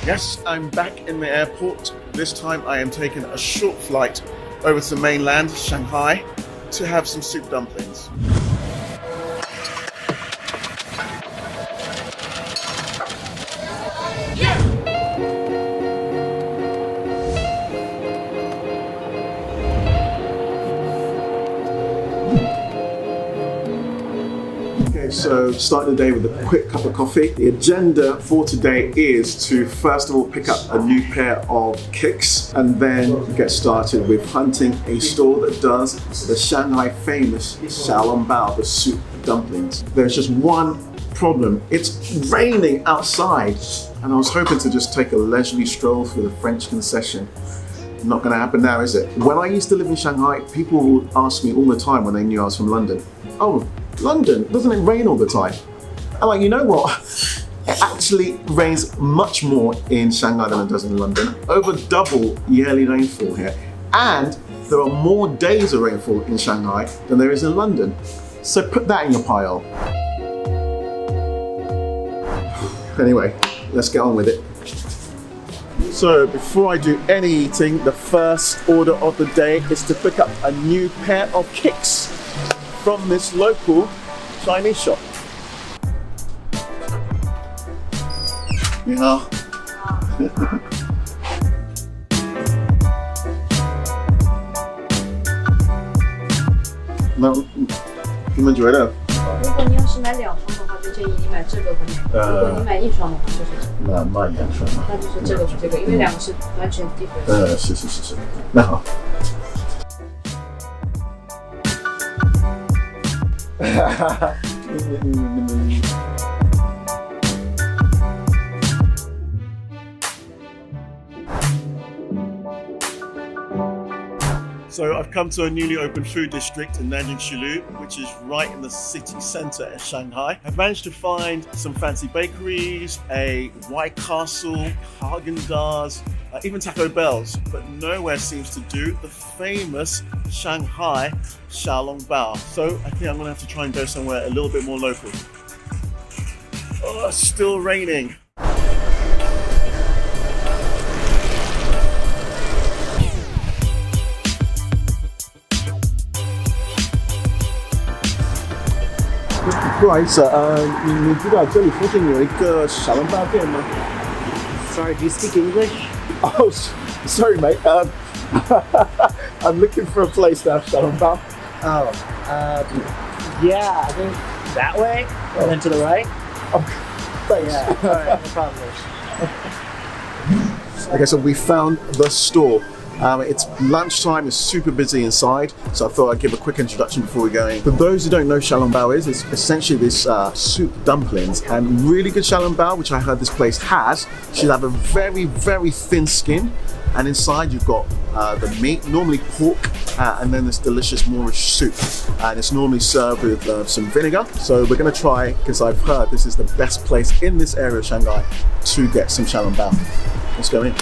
Yes, I'm back in the airport. This time I am taking a short flight over to mainland Shanghai to have some soup dumplings. So starting the day with a quick cup of coffee. The agenda for today is to first of all pick up a new pair of kicks and then get started with hunting a store that does the Shanghai famous Xiaolongbao, the soup dumplings. There's just one problem. It's raining outside and I was hoping to just take a leisurely stroll through the French concession. Not going to happen now, is it? When I used to live in Shanghai, people would ask me all the time when they knew I was from London, "Oh, London, doesn't it rain all the time?" I'm like, you know what? It actually rains much more in Shanghai than it does in London. Over double yearly rainfall here. And there are more days of rainfall in Shanghai than there is in London. So put that in your pile. Anyway, let's get on with it. So before I do any eating, the first order of the day is to pick up a new pair of kicks from this local Chinese shop. Yeah. 那你们觉得？如果你要是买2双的话，就建议你买这个和那个。如果你买1双的话，就是这个。那2双嘛。那就是这个和这个，因为2个是完全 different。是。那好。So I've come to a newly opened food district in Nanjing Lu, which is right in the city centre of Shanghai. I've managed to find some fancy bakeries, a White Castle, Haagen-Dazs, even Taco Bells, but nowhere seems to do the famous Shanghai Xiaolongbao. So I think I'm going to have to try and go somewhere a little bit more local. Oh, it's still raining. Right, you知道这里附近有一个小笼包店吗？ Sorry, do you speak English? Oh, sorry, mate. I'm looking for a place to have Xiaolongbao. Oh, yeah, I think that way, and then to the right. Oh, thanks. Yeah, all right, no problem. Okay, so we found the store. It's lunchtime, it's super busy inside, so I thought I'd give a quick introduction before we go in. For those who don't know Xiaolongbao is, it's essentially this soup dumplings, and really good Xiaolongbao, which I heard this place has, should have a very, very thin skin, and inside you've got the meat, normally pork, and then this delicious Moorish soup, and it's normally served with some vinegar. So we're going to try, because I've heard this is the best place in this area of Shanghai to get some Xiaolongbao. Let's go in.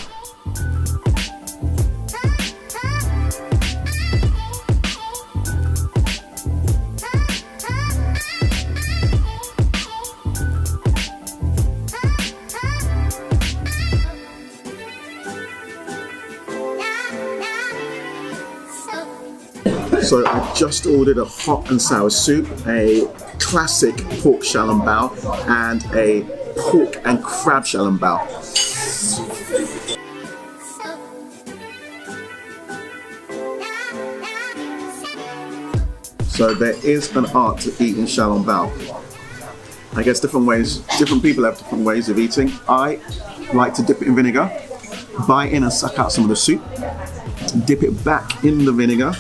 So I just ordered a hot and sour soup, a classic pork xiaolongbao, and a pork and crab xiaolongbao. So there is an art to eating xiaolongbao. I guess different people have different ways of eating. I like to dip it in vinegar, bite in and suck out some of the soup, dip it back in the vinegar.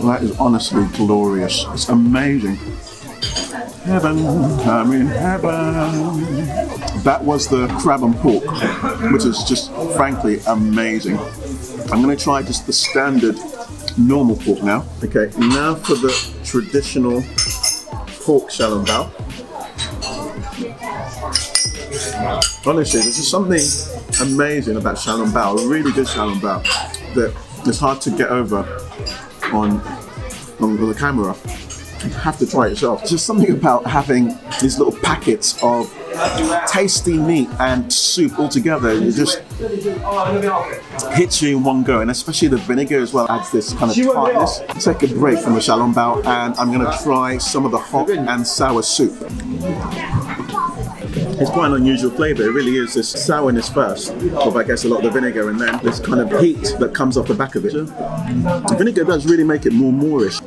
That is honestly glorious. It's amazing. Heaven, I'm in heaven. That was the crab and pork, which is just frankly amazing. I'm going to try just the standard normal pork now. Okay, now for the traditional pork xiaolongbao. Honestly, there's just something amazing about xiaolongbao, a really good xiaolongbao, that it's hard to get over on the camera. You have to try it yourself. Just something about having these little packets of tasty meat and soup all together. It just hits you in one go, and especially the vinegar as well adds this kind of tartness. Take a break from the Xiaolongbao, and I'm going to try some of the hot and sour soup. It's quite an unusual flavour. It really is this sourness first, with I guess a lot of the vinegar, and then this kind of heat that comes off the back of it. The vinegar does really make it more Moorish.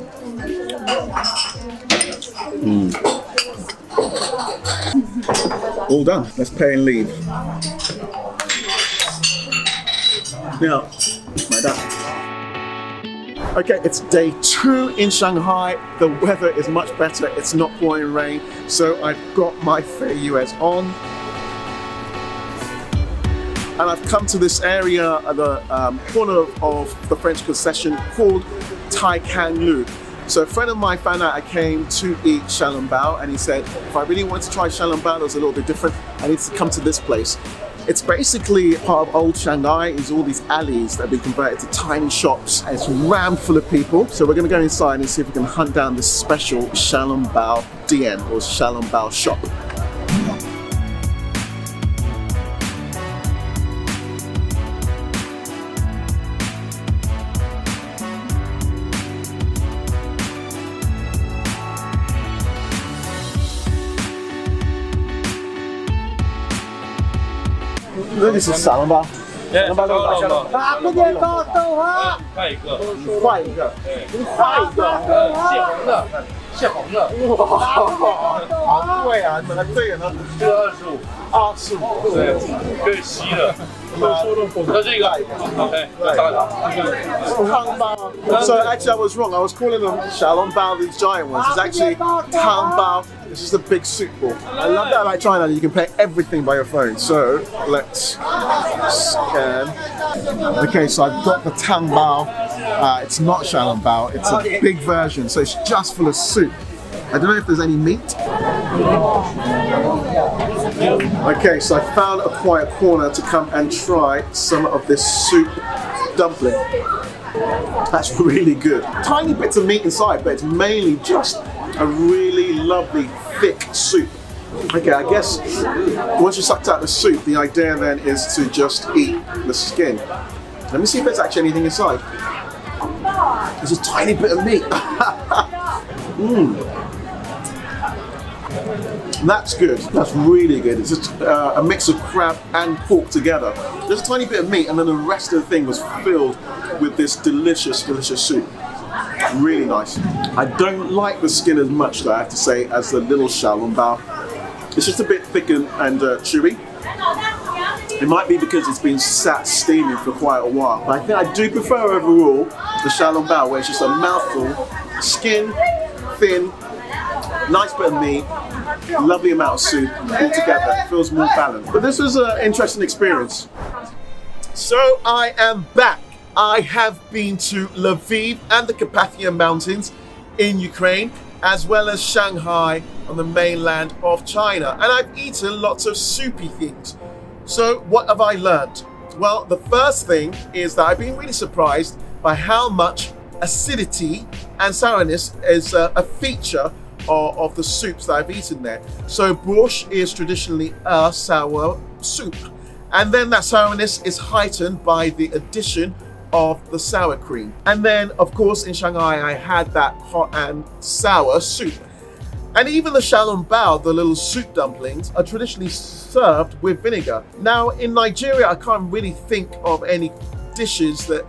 All done. Let's pay and leave. Now, like that. Okay, it's day 2 in Shanghai. The weather is much better. It's not pouring rain, so I've got my Fair US on. And I've come to this area at the corner of the French concession called Taikang Lu. So a friend of mine found out I came to eat Xiaolongbao, and he said, if I really want to try Xiaolongbao that was a little bit different, I need to come to this place. It's basically part of old Shanghai. It's all these alleys that have been converted to tiny shops, and it's rammed full of people. So we're gonna go inside and see if we can hunt down this special Xiaolongbao Dian or Xiaolongbao shop. This is Xiaolongbao. 对，把豆啊，不点高豆花，换一个，换一个，换一个，蟹黄的，蟹黄的，好贵啊！你们这个呢？这个25，对，可以吸的。那这个 ，OK， Tangbao. So actually, I was wrong. I was calling them Xiaolongbao, these giant ones. It's actually Tangbao. It's just a big soup ball. I love that like China. You can pay everything by your phone. So let's scan. Okay, so I've got the Tangbao. It's not Xiaolongbao. It's a big version. So it's just full of soup. I don't know if there's any meat. Okay, so I found a quiet corner to come and try some of this soup dumpling. That's really good. Tiny bits of meat inside, but it's mainly just a really lovely thick soup. Okay, I guess once you sucked out the soup, the idea then is to just eat the skin. Let me see if there's actually anything inside. There's a tiny bit of meat. That's good. That's really good. It's just a mix of crab and pork together. There's a tiny bit of meat, and then the rest of the thing was filled with this delicious, delicious soup. Really nice. I don't like the skin as much, though, I have to say, as the little Xiaolongbao. It's just a bit thick and chewy. It might be because it's been sat steaming for quite a while, but I think I do prefer overall the Xiaolongbao, where it's just a mouthful, skin, thin, nice bit of meat, lovely amount of soup all together. It feels more balanced. But this was an interesting experience. So I am back. I have been to Lviv and the Carpathian Mountains in Ukraine, as well as Shanghai on the mainland of China. And I've eaten lots of soupy things. So what have I learned? Well, the first thing is that I've been really surprised by how much acidity and sourness is a feature of the soups that I've eaten there. So borscht is traditionally a sour soup. And then that sourness is heightened by the addition of the sour cream. And then, of course, in Shanghai, I had that hot and sour soup. And even the Xiaolongbao, the little soup dumplings, are traditionally served with vinegar. Now, in Nigeria, I can't really think of any dishes that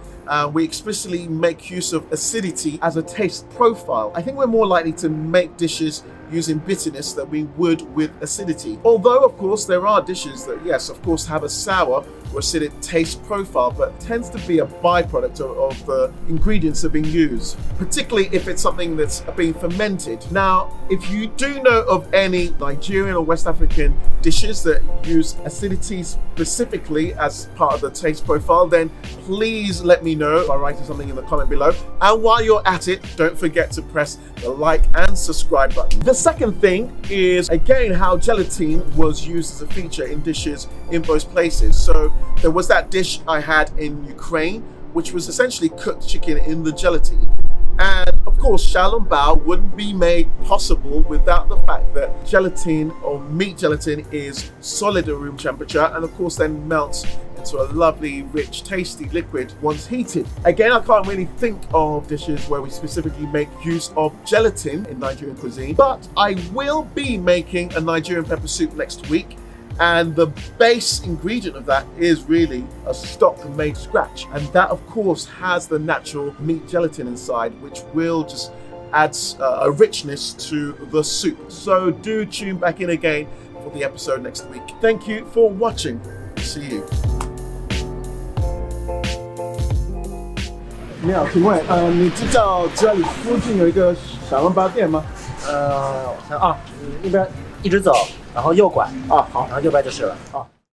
we explicitly make use of acidity as a taste profile. I think we're more likely to make dishes using bitterness than we would with acidity. Although, of course, there are dishes that, yes, of course, have a sour or acidic taste profile, but tends to be a byproduct of the ingredients that are being used, particularly if it's something that's being fermented. Now, if you do know of any Nigerian or West African dishes that use acidity specifically as part of the taste profile, then please let me know by writing something in the comment below. And while you're at it, don't forget to press the like and subscribe button. The second thing is, again, how gelatine was used as a feature in dishes in both places. So there was that dish I had in Ukraine, which was essentially cooked chicken in the gelatine. And of course, Xiaolongbao wouldn't be made possible without the fact that gelatin or meat gelatin is solid at room temperature and of course then melts into a lovely, rich, tasty liquid once heated. Again, I can't really think of dishes where we specifically make use of gelatin in Nigerian cuisine, but I will be making a Nigerian pepper soup next week. And the base ingredient of that is really a stock made to scratch. And that, of course, has the natural meat gelatin inside, which will just add a richness to the soup. So do tune back in again for the episode next week. Thank you for watching. See you. 你好，请问，你知道这里附近有一个小笼包店吗？我想啊，那边一直走，然后右拐啊，好，然后右边就是了。好。